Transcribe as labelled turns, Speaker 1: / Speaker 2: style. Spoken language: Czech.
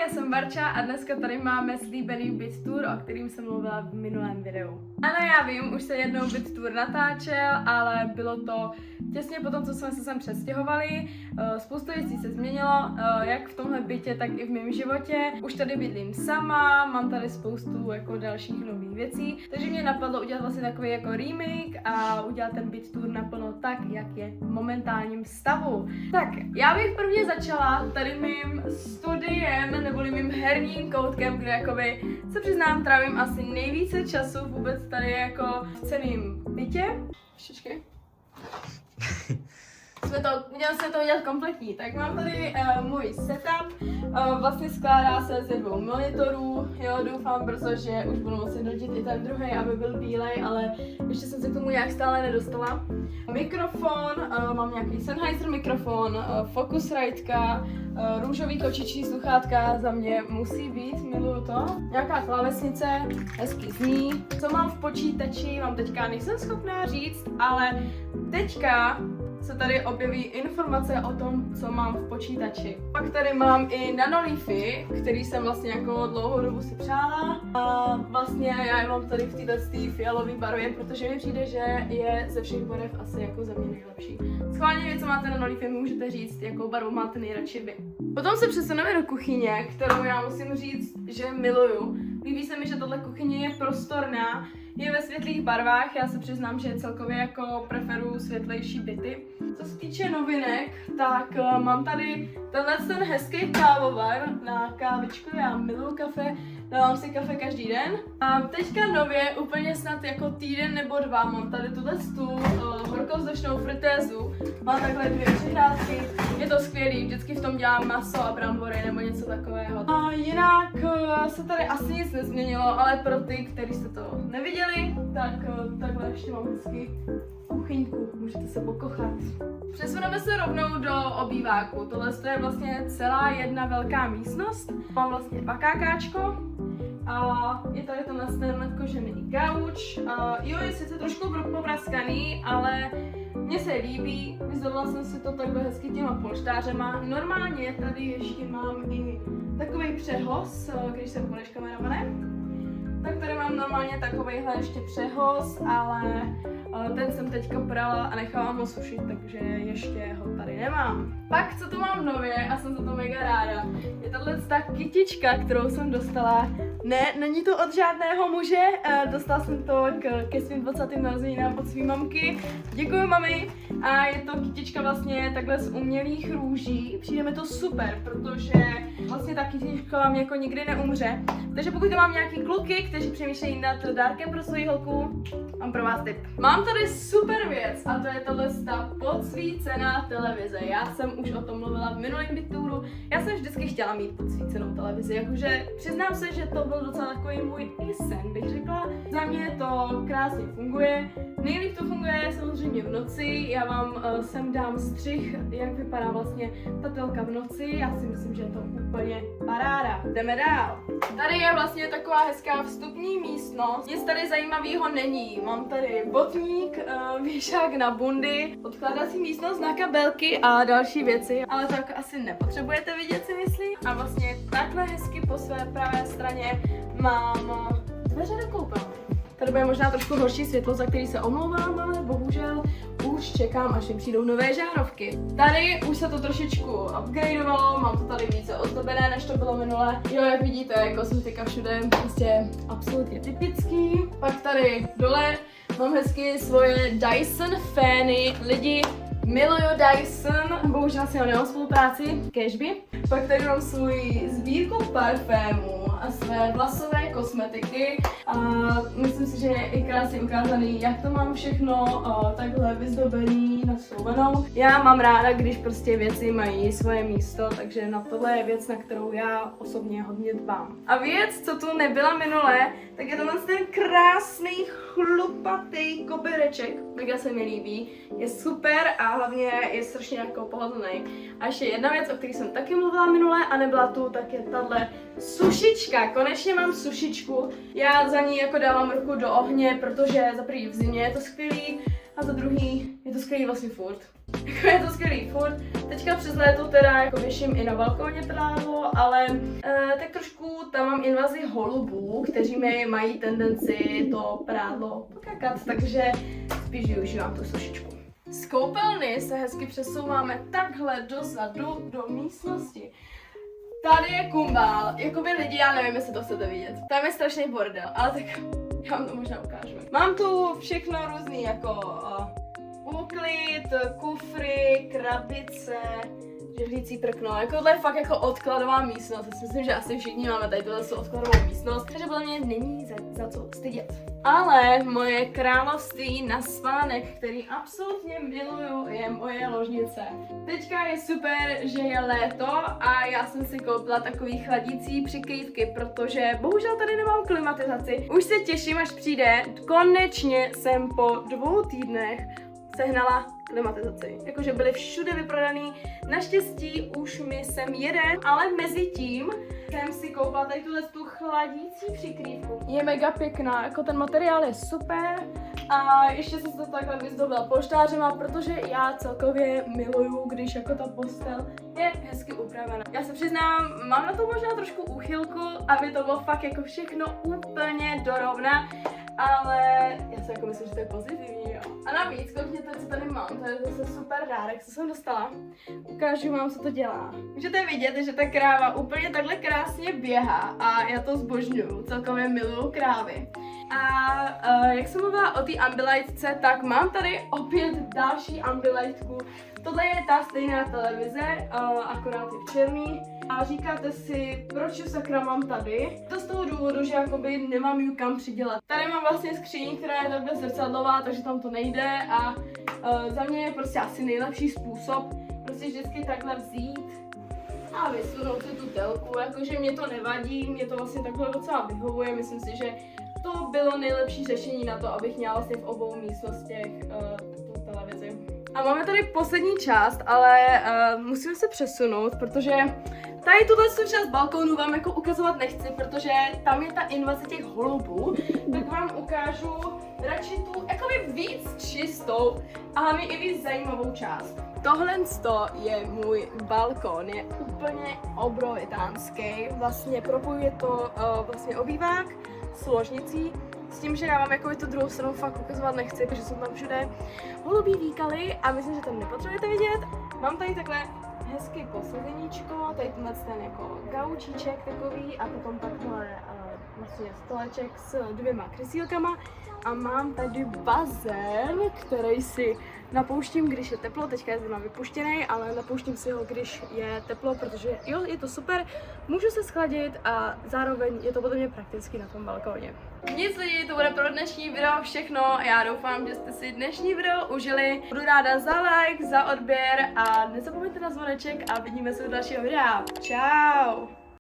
Speaker 1: já jsem Barča a dneska tady máme slíbený Byt Tour, o kterým jsem mluvila v minulém videu. Ano, já vím, už se jednou Byt Tour natáčel, ale bylo to těsně po tom, co jsme se sem přestěhovali. Spoustu věcí se změnilo, jak v tomhle bytě, tak i v mém životě. Už tady bydlím sama, mám tady spoustu jako dalších nových věcí, takže mě napadlo udělat vlastně takový jako remake a udělat ten Byt Tour naplno tak, jak je v momentálním stavu. Tak, já bych prvně začala tady mým studiem, neboli mým herním koutkem, kde jakoby se přiznám, trávím asi nejvíce času vůbec tady jako v celém bytě. Šičky. Měla jsem to udělat kompletní, tak mám tady můj setup, vlastně skládá se ze 2 monitorů, jo, doufám brzo, že už budu moci dotit i ten druhý, aby byl bílej, ale ještě jsem se k tomu nějak stále nedostala. Mikrofon, mám nějaký Sennheiser mikrofon, Focusrite, růžový kočičí sluchátka, za mě musí být, miluju to. Nějaká klávesnice, hezky zní. Co mám v počítači, mám teďka, nejsem schopná říct, ale teďka se tady objeví informace o tom, co mám v počítači. Pak tady mám i NanoLeafy, který jsem vlastně jako dlouhou dobu si přála. A vlastně já je mám tady v této fialové barvě, protože mi přijde, že je ze všech barev asi jako za mě nejlepší. Schválně vy, co máte NanoLeafy, můžete říct, jakou barvu máte nejradši vy. Potom se přesuneme do kuchyně, kterou já musím říct, že miluju. Líbí se mi, že tato kuchyně je prostorná, je ve světlých barvách, já se přiznám, že celkově jako preferuju světlejší byty. Co se týče novinek, tak mám tady ten hezký kávovar na kávičku, já miluju kafe, dávám si kafe každý den. A teďka nově, úplně snad jako týden nebo 2, mám tady tuhle horkovzdušnou fritézu, mám takhle 2 přihrádky, je to skvělý, vždycky v tom dělám maso a brambory nebo něco takového. A jinak se tady asi nic nezměnilo, ale pro ty, kteří jste to neviděli, tak takhle ještě mám hezky kuchyňku, můžete se pokochat. Přesuneme se rovnou do obýváku. Tohle je vlastně celá jedna velká místnost. Mám vlastně bakákáčko a je tady ten kožený gauč. Jo, je sice trošku popraskaný, ale mně se líbí. Vyzdovala jsem si to takhle hezky těma polštářema. Normálně tady ještě mám i takový přehoz, když se půjdeš, kameramane. Tak tady mám normálně takovejhle ještě přehoz, ale ten jsem teďka prala a nechávám ho sušit, takže ještě ho tady nemám. Pak, co tu mám nově a jsem za to mega ráda, je tato kytička, kterou jsem dostala. Ne, není to od žádného muže, dostala jsem to ke svým 20. narozeninám od svý mamky. Děkuji, mami. A je to kytička vlastně takhle z umělých růží. Přijde mi to super, protože vlastně ta kytička vám jako nikdy neumře. Takže pokud mám nějaký kluky, kteří přemýšlejí nad dárkem pro svou holku, mám pro vás tip. Mám tady super věc a to je ta podsvícená televize. Já jsem už o tom mluvila v minulém Byt Touru. Já jsem vždycky chtěla mít podsvícenou televizi, jakože přiznám se, že to byl docela takový můj i sen, bych řekla. Za mě to krásně funguje. Nejlíp to funguje samozřejmě v noci. Já vám sem dám střih, jak vypadá vlastně ta telka v noci. Já si myslím, že je to úplně paráda. Jdeme dál. Tady je vlastně taková hezká vstupní místnost. Nic tady zajímavého není. Mám tady botník, věšák na bundy, odkládací místnost na kabelky a další věci. Ale tak asi nepotřebujete vidět, si myslím. A vlastně takhle hezky po své pravé straně mám dveře do koupelny. Tady bude možná trošku horší světlo, za který se omlouvám, ale bohužel už čekám, až mi přijdou nové žárovky. Tady už se to trošičku upgradeovalo, mám to tady více ozdobené, než to bylo minule. Jo, jak vidíte, kosmetika všude, prostě absolutně typický. Pak tady dole mám hezky svoje Dyson fany. Lidi, miluju Dyson, bohužel si ho nemám spolupráci, cashby. Pak tady mám svůj sbírku parfémů a své vlasové kosmetiky a myslím si, že je i krásně ukázaný, jak to mám všechno takhle vyzdobený, nasouvanou. Já mám ráda, když prostě věci mají svoje místo, takže na tohle je věc, na kterou já osobně hodně dbám. A věc, co tu nebyla minule, tak je tenhle ten krásný chlupatý kobereček, mega se mi líbí, je super a hlavně je strašně jako pohodlný. A ještě jedna věc, o které jsem taky mluvila minule a nebyla tu, tak je tahle sušička. Konečně mám sušičku, já za ní jako dávám ruku do ohně, protože za první v zimě je to skvělý a za druhý je to skvělý vlastně furt. Jako je to skvělý furt. Teďka přes léto teda jako věším i na balkóně prádlo, ale tak trošku tam mám invazi holubů, kteří mi mají tendenci to prádlo pokakat, takže spíš využívám tu sušičku. Z koupelny se hezky přesouváme takhle dozadu do místnosti. Tady je kumbál, jakoby lidi, já nevím, jestli to chcete vidět. Tam je strašný bordel, ale tak já vám to možná ukážu. Mám tu všechno různý jako úklid, kufry, krabice, žehlící prkno, jako tohle je fakt jako odkladová místnost. Já si myslím, že asi všichni máme tady tohle odkladovou místnost, takže podle mě není za co stydět. Ale moje království na spánek, který absolutně miluju, je moje ložnice. Teďka je super, že je léto a já jsem si koupila takový chladící přikrývky, protože bohužel tady nemám klimatizaci. Už se těším, až přijde. Konečně jsem po 2 týdnech sehnala klimatizaci. Jakože byly všude vyprodaný. Naštěstí už mi sem jeden, ale mezi tím jsem si koupila tady tu chladící přikrývku. Je mega pěkná, jako ten materiál je super a ještě jsem to takhle vyzdobila polštářema, protože já celkově miluju, když jako ta postel je hezky upravená. Já se přiznám, mám na to možná trošku úchylku, aby to bylo fakt jako všechno úplně dorovna, ale já si jako myslím, že to je pozitivní, jo. A navíc, koukněte, co tady mám, to je zase super dárek, co jsem dostala. Ukážu vám, co to dělá. Můžete vidět, že ta kráva úplně takhle krásně běhá a já to zbožňuju, celkově miluju krávy. A jak jsem mluvila o té ambilightce, tak mám tady opět další ambilightku. Tohle je ta stejná televize, akorát je v černý. A říkáte si, proč ji sakra mám tady? To z toho důvodu, že jakoby nemám ji kam přidělat. Tady mám vlastně skříň, která je takhle zrcadlová, takže tam to nejde a za mě je prostě asi nejlepší způsob prostě vždycky takhle vzít a vysunout si tu telku, jakože mě to nevadí, mě to vlastně takhle docela vyhovuje, myslím si, že to bylo nejlepší řešení na to, abych měla vlastně v obou místnostech tu televizi. A máme tady poslední část, ale musíme se přesunout, protože tady tuhle část balkónu vám jako ukazovat nechci, protože tam je ta invaze těch holubů, tak vám ukážu radši tu jakoby víc čistou a hlavně i víc zajímavou část. Tohle je můj balkón, je úplně obrovitánský, vlastně propojuje to vlastně obývák s ložnicí, s tím, že já vám jako tu druhou stranu fakt ukazovat nechci, protože jsou tam všude holubí výkaly a myslím, že to nepotřebujete vidět. Mám tady takhle hezký posazeníčko, tady ten jako gaučíček takový a potom takhle vlastně stoleček s 2 krysílkama a mám tady bazén, který si napouštím, když je teplo, teďka je zrovna vypuštěný, ale napouštím si ho, když je teplo, protože jo, je to super, můžu se schladit a zároveň je to podle mě prakticky na tom balkóně. Nic lidi, to bude pro dnešní video všechno, já doufám, že jste si dnešní video užili, budu ráda za like, za odběr a nezapomeňte na zvoneček a vidíme se u dalšího videa. Čau!